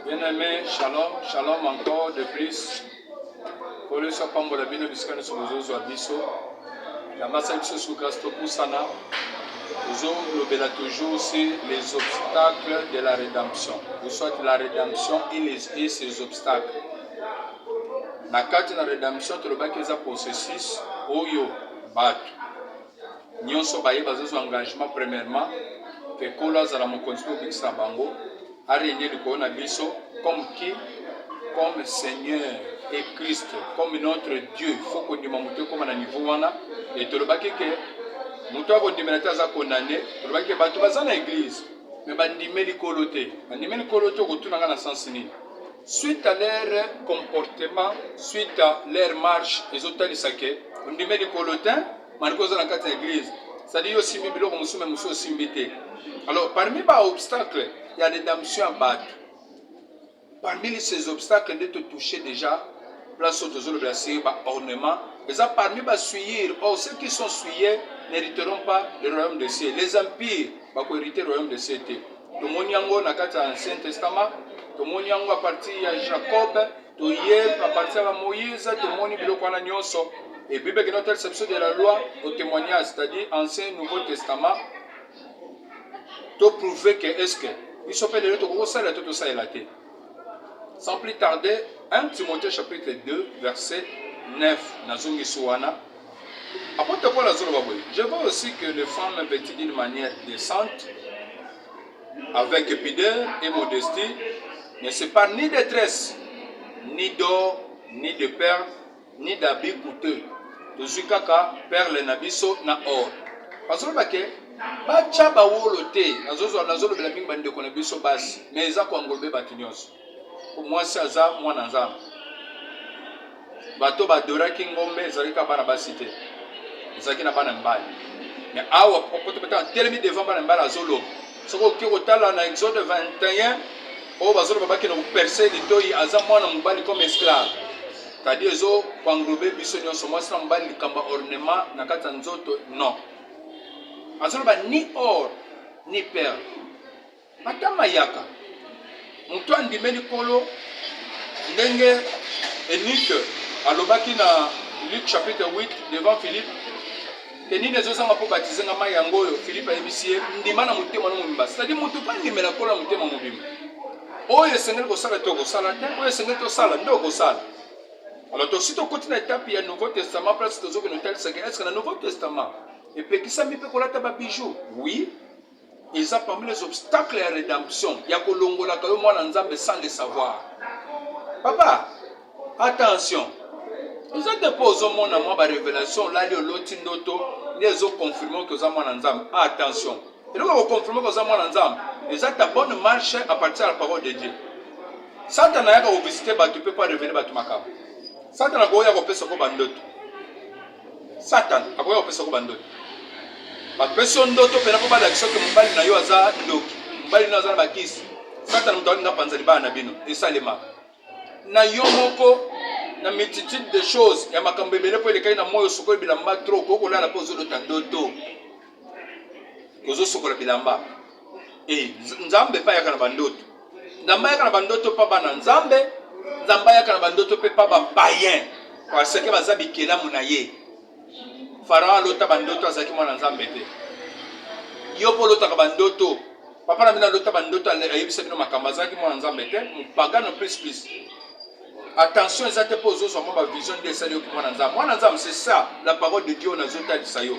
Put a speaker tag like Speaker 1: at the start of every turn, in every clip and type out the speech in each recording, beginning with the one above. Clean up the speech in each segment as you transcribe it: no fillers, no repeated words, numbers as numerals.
Speaker 1: Bien-aimé, shalom, shalom encore de plus. Pour le soir, comme vous l'avez vu, nous sommes la masse de grâce pour Sana. Nous avons toujours aussi les obstacles de la rédemption. Vous souhaitez la rédemption et ses obstacles. Na kati na rédemption, tu le za processus oyo batu. Nyonso baye bazo engagement premièrement que kola zala mokonzi po bikisa bango a régner le corona biso comme qui comme Seigneur et Christ comme notre Dieu. Il faut qu'on dise comme à niveau wana et tu le baki que muto a condamné za condamné, tu le baki batu bazana église mais bandimeli kolote. Bandimeli kolote ko tunanga na sens ni. Suite à leur comportement, suite à leur marche, ils ont dit que on dit les colotins, malgré dans la église, ça dit aussi mibilo comme musume musu aussi mbité. Alors parmi les obstacles, il y a des rédemptions à battre. Parmi ces obstacles, de te toucher déjà, place au tesoro de la ornement, mais parmi les suyir, or ceux qui sont suyés n'hériteront pas le royaume des cieux. Les empires vont hériter le royaume des cieux. Tout le monde yango na kati Ancien Testament. Tout le monde yango à partir de Jacob, tout le à partir de Moïse, tout le monde biloko na nyonso. Et Bible qui notre exception de la loi au témoignage, c'est-à-dire Ancien Nouveau Testament, pour prouver que est-ce que il s'appelle le tout ça tout ça est laté. Sans plus tarder, 1 Timothée chapitre 2 verset 9 nazongi suwana. Apôtre Paul azolobaboy. Je vois aussi que les femmes vêtues d'une manière décente, avec pudeur et modestie, ne séparent ni de tresses, ni d'or, ni de perles, ni d'habits coûteux. Tozukaka perle na biso na or. Parce que bacha bawolo te nazolo bela mingi bande ko na biso basi mais eza ko ngolbe batinyos. Pour moi ça za mwana nzambe. Bato badoraki ngombe ezalika bana basi te. Ezalaki na bana mbali. Mais awa poto beta telemi devant bana mbali azolo. Soko ki kotala na Exode 21 o bazolo babaki na percer litoyi aza mwana mbali comme esclave. C'est-à-dire zo kwanglobe biso nyonso mwasi na mbali likamba ornement na kata nzoto non. Azolo ba ni or ni perle. Matama yaka. Mutu andimeli kolo ndenge Enique alobaki na Luc chapitre 8 devant Philippe. Teni les osanga pour baptiser na mayango yo Philippe ayebisi ndima na mutema no mumba. C'est-à-dire mutu pa ndimela kola mutema mubimba. Oyo sengeli ko sala to ko sala te, oyo sengeli to sala ndo ko sala. Alors tout de suite on continue l'étape il y a Nouveau Testament place tozo que nous tel c'est est-ce que dans le Nouveau Testament et puis qui ça mi peut kolata ba bijou. Oui. Ils ont parmi les obstacles à la rédemption. Il y a que l'ongola que moi nzambe sans le savoir. Papa, attention. Ils ont déposé au monde à moi la révélation là le lotindoto les ont confirmé que ça moi nzambe. Attention. Et donc on confirme que ça moi nzambe. Ils ont ta bonne marche à partir de la parole de Dieu. Satan n'a pas visité bah tu peux pas revenir bah tu m'as. Satan a goya ko pesa ko bandoto. Satan a goya ko pesa ko bandoto. La personne d'autre peut pas dire que mobali na yo aza ndoki. Mobali na aza na bakisi. Satan mutawali na panza libana na bino. Esalema. Na yo moko na multitude de choses ya makambo ebele po elekai na moyo soko bilamba trop koko la pozo do tandoto. Kozo soko la bilamba. Nzambe pa yaka na bandoto. Nzambe yaka na bandoto pa bana nzambe. Nzambe yaka na bandoto pe pa ba païen. Parce que bazabi kela munaye. Pharaon lota bandoto azaki mwana nzambe te. Yo po lota bandoto. Papa na mina lota bandoto ayebisa bino makambo azaki mwana nzambe te. Mpagano plus. Attention ezate po ozo ma vision de ça yo mwana nzambe. Mwana nzambe c'est ça la parole de Dieu na zota di sayo.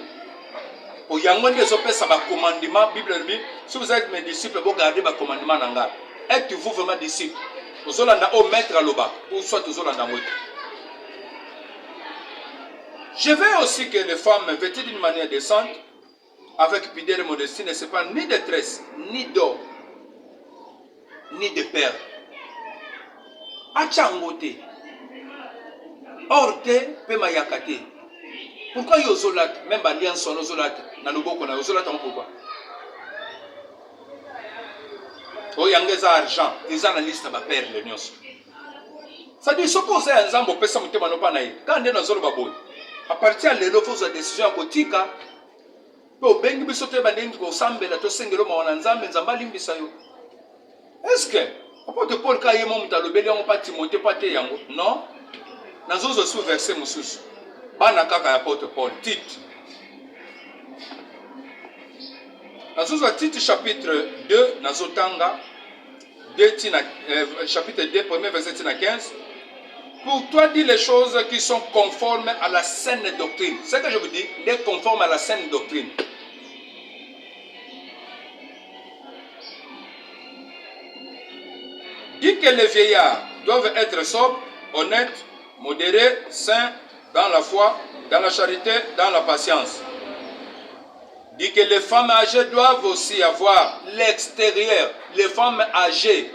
Speaker 1: O yango nde zo pesa ba commandement Bible dit si vous êtes mes disciples vous gardez ba commandement nanga. Êtes-vous vraiment disciples? Ozolanda au maître aloba ou soit ozolanda moto. Je veux aussi que les femmes vêtues d'une manière décente, avec pudeur et modestie, ne séparent ni de tresses, ni d'or, ni de perles. Achangote, orte, pemayakate. Pourquoi yozolat, même alliance son ozolat, nanoboko na yozolat, pourquoi? Oh, yangeza argent, ils ont la liste de perles, nyos. Ça dit, ce qu'on sait, un zambo, pesa mutema no panaï, quand on est dans zolo baboy. À partir de là, il faut décision kotika. Pour bengi bisote bandingi ko sambela to sengelo ma wana nzambe nzamba limbisa yo. Est-ce que Apôtre Paul ka yemo mutalobeli yango pa Timothée pa te yango. Non. Nazozo sous verset mususu. Bana kaka ya apôtre Paul Tite. Nazozo Tite chapitre 2 nazotanga chapitre 2 premier verset 15. Pour toi dis les choses qui sont conformes à la saine doctrine. C'est ce que je vous dis, d'être conforme à la saine doctrine. Dis que les vieillards doivent être sobres, honnêtes, modérés, saints, dans la foi, dans la charité, dans la patience. Dis que les femmes âgées doivent aussi avoir l'extérieur. Les femmes âgées,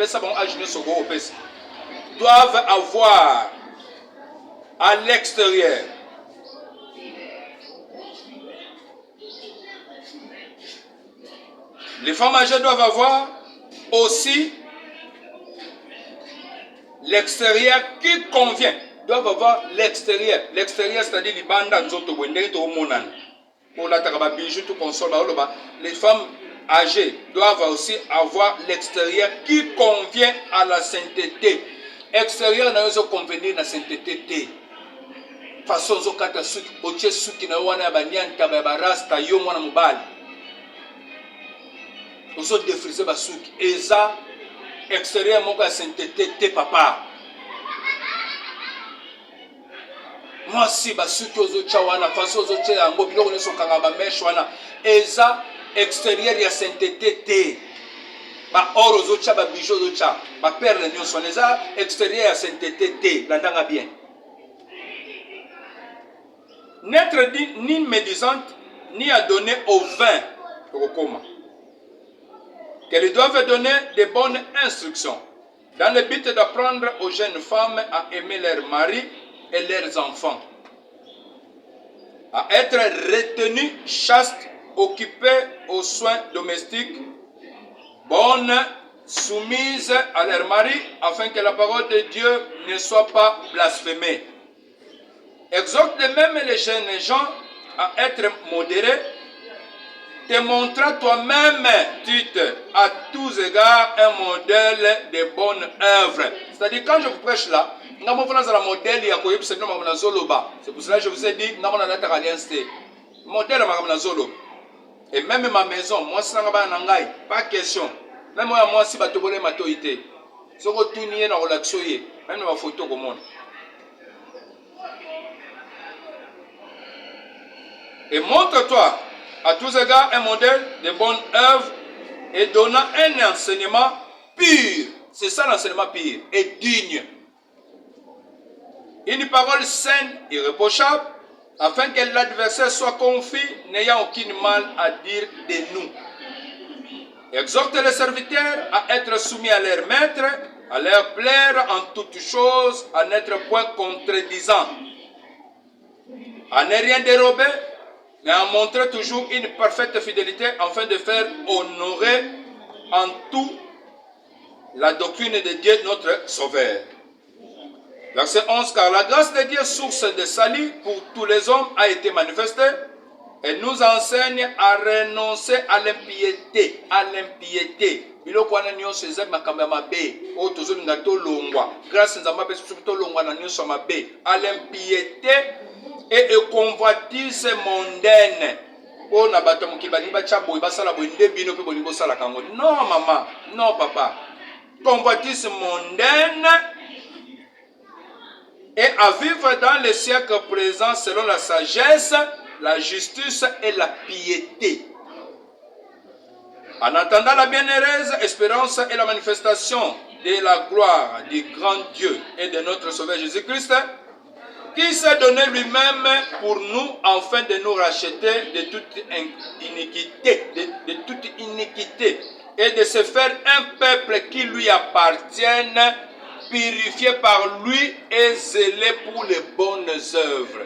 Speaker 1: doivent avoir à l'extérieur les femmes âgées doivent avoir aussi l'extérieur qui convient. Doivent avoir l'extérieur. L'extérieur, c'est-à-dire les bandes les femmes âgées doivent aussi avoir l'extérieur qui convient à la sainteté. Extérieur n'a pas convenir à la sainteté. Façon zokata suki oche suki na wana banyanta ba rasta yo mwana mubali. Ozo défriser ba suki eza extérieur moko ya sainteté te papa. Moi si ba suki ozo cha wana façon ozo che yango biloko nyoso kanga ba mesh wana eza extérieur ya sainteté te. Ba oro ozo cha ba bijou ozo cha ba perle nyoso eza extérieur ya sainteté te landanga bien. N'être ni médisante, ni à donner au vin, qu'elles doivent donner de bonnes instructions, dans le but d'apprendre aux jeunes femmes à aimer leurs maris et leurs enfants, à être retenues, chastes, occupées aux soins domestiques, bonnes, soumises à leurs maris, afin que la parole de Dieu ne soit pas blasphémée. Exhorte même les jeunes gens à être modérés, te montrant toi-même, Tite, à tous égards un modèle de bonne œuvre. C'est-à-dire, quand je vous prêche là, c'est pour cela que je vous ai dit, modèle et même ma maison, moi, pas question. Même moi, si je suis matoïté, si je suis même ma photo comme moi. Et montre-toi à tous égards un modèle de bonne œuvre et donnant un enseignement pur. C'est ça l'enseignement pur et digne. Une parole saine, irréprochable, afin que l'adversaire soit confus, n'ayant aucun mal à dire de nous. Exhorte les serviteurs à être soumis à leur maître, à leur plaire en toutes choses, à n'être point contredisant, à ne rien dérober, mais à montrer toujours une parfaite fidélité afin de faire honorer en tout la doctrine de Dieu notre Sauveur. Verset 11, car la grâce de Dieu, source de salut pour tous les hommes, a été manifestée et nous enseigne à renoncer à l'impiété. À l'impiété. À l'impiété et de convoitise mondaine. Non maman, non papa. Convoitise mondaine et à vivre dans le siècle présent selon la sagesse, la justice et la piété. En attendant la bienheureuse espérance et la manifestation de la gloire du grand Dieu et de notre Sauveur Jésus-Christ, qui s'est donné lui-même pour nous afin de nous racheter de toute iniquité, et de se faire un peuple qui lui appartienne, purifié par lui et zélé pour les bonnes œuvres.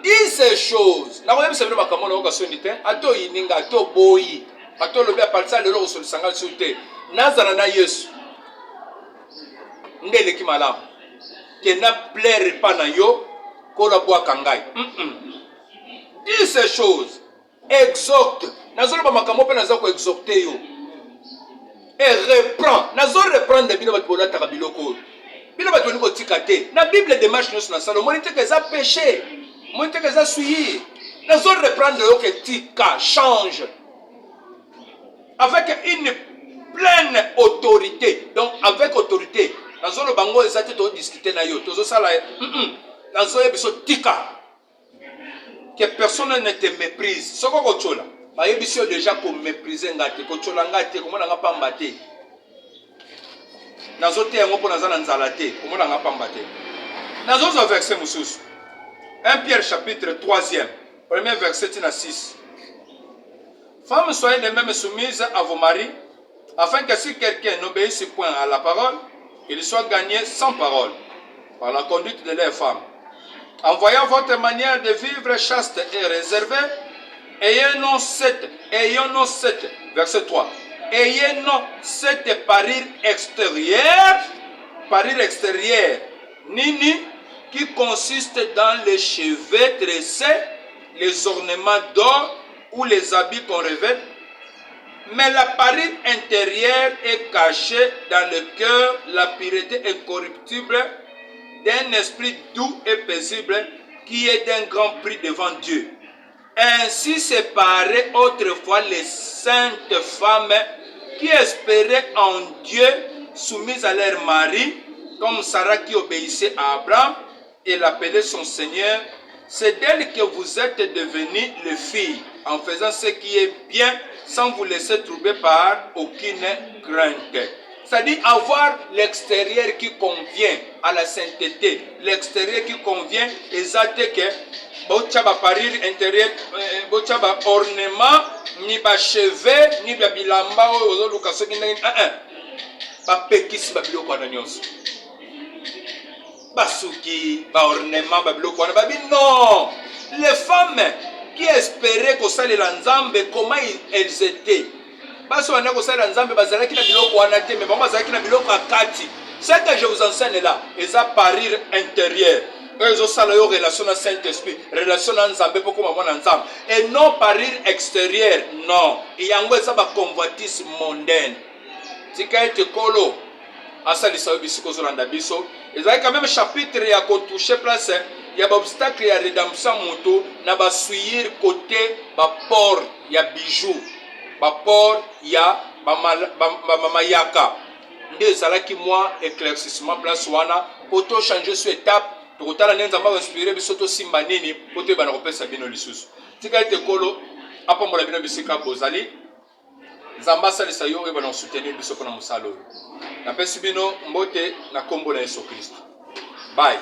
Speaker 1: Dis ces choses. La même c'est vrai que comme on a sonité, ato ininga, ato boyi, ato lobi a partir de l'eau sur le sangal souté. Nazarana Yesu. Ndele ki malam. Que n'a plaire pas na yo, ko la bois kangai. Dis ces choses. Exhorte. Nazolo ba makamo pe nazako exhorter yo. et reprend. Nazo reprendre bino bato bolata biloko. Bino bato ni kotika te. Na Bible démarche nous na salo monite que ça péché. Monite que ça souillé. Nazo reprendre yo que tika change. Avec une pleine autorité. Donc avec autorité. Nazo le bango ezate to discuter na yo. Tozo sala nazo yebiso tika. Que personne ne te méprise. Soko kochola. Ba yebiso déjà ko mépriser ngate, kochola ngate, komona nga pamba te. Nazo te yango po nazana nzala te, komona nga pamba te. Nazo zo verset mususu. 1 Pierre chapitre 3e, premier verset tina 6. Femmes, soyez de même soumises à vos maris, afin que si quelqu'un n'obéisse point à la parole, il soit gagné sans parole, par la conduite de leurs femmes. En voyant votre manière de vivre chaste et réservée, ayons-nous cette, verset 3, ayons-nous cette parure extérieure, nini, qui consiste dans les cheveux tressés, les ornements d'or ou les habits qu'on revêt, mais la parure intérieure est cachée dans le cœur, la pureté incorruptible d'un esprit doux et paisible qui est d'un grand prix devant Dieu. Ainsi séparaient autrefois les saintes femmes qui espéraient en Dieu, soumises à leur mari, comme Sarah qui obéissait à Abraham et l'appelait son Seigneur. C'est d'elle que vous êtes devenues les filles, en faisant ce qui est bien, sans vous laisser troubler par aucune crainte. C'est-à-dire avoir l'extérieur qui convient à la sainteté, l'extérieur qui convient exactement que bochaba parure intérieur, bochaba ornement, ni ba cheveux, ni ba bilamba ozo lukaso kinani ba pekisi ba biloko wana nyonso. Basuki, ba ornement, ba biloko wana ba non. Les femmes qui espéraient que ça les Nzambe, comment elles étaient. Baso wana ko sala Nzambe bazalaki na biloko wana te, mais bazalaki na biloko akati. Ce que je vous enseigne là, eza parure intérieure. Ezo sala yo relation na Saint-Esprit, relation na Nzambe poko mama Nzambe. Et non parure extérieure, non. Et yango eza ba convoitise mondaine. Tika ete kolo asali sa bisiko zolanda biso. Ezali quand même chapitre ya ko toucher place ya ba obstacle ya rédemption moto na ba suivre côté ba port ya bijoux. Bapor ya mayaka nde ezalaki moi éclaircissement place wana poto changer sur étape tokotala nenza ma inspirer biso to simba nini poto bana kopesa bino lisusu tika ete kolo apambola bino bisika bozali nzamba salisa yo e bana soutenir biso pona musalo na pesi bino mbote na kombo na Yesu Kristo. Bye.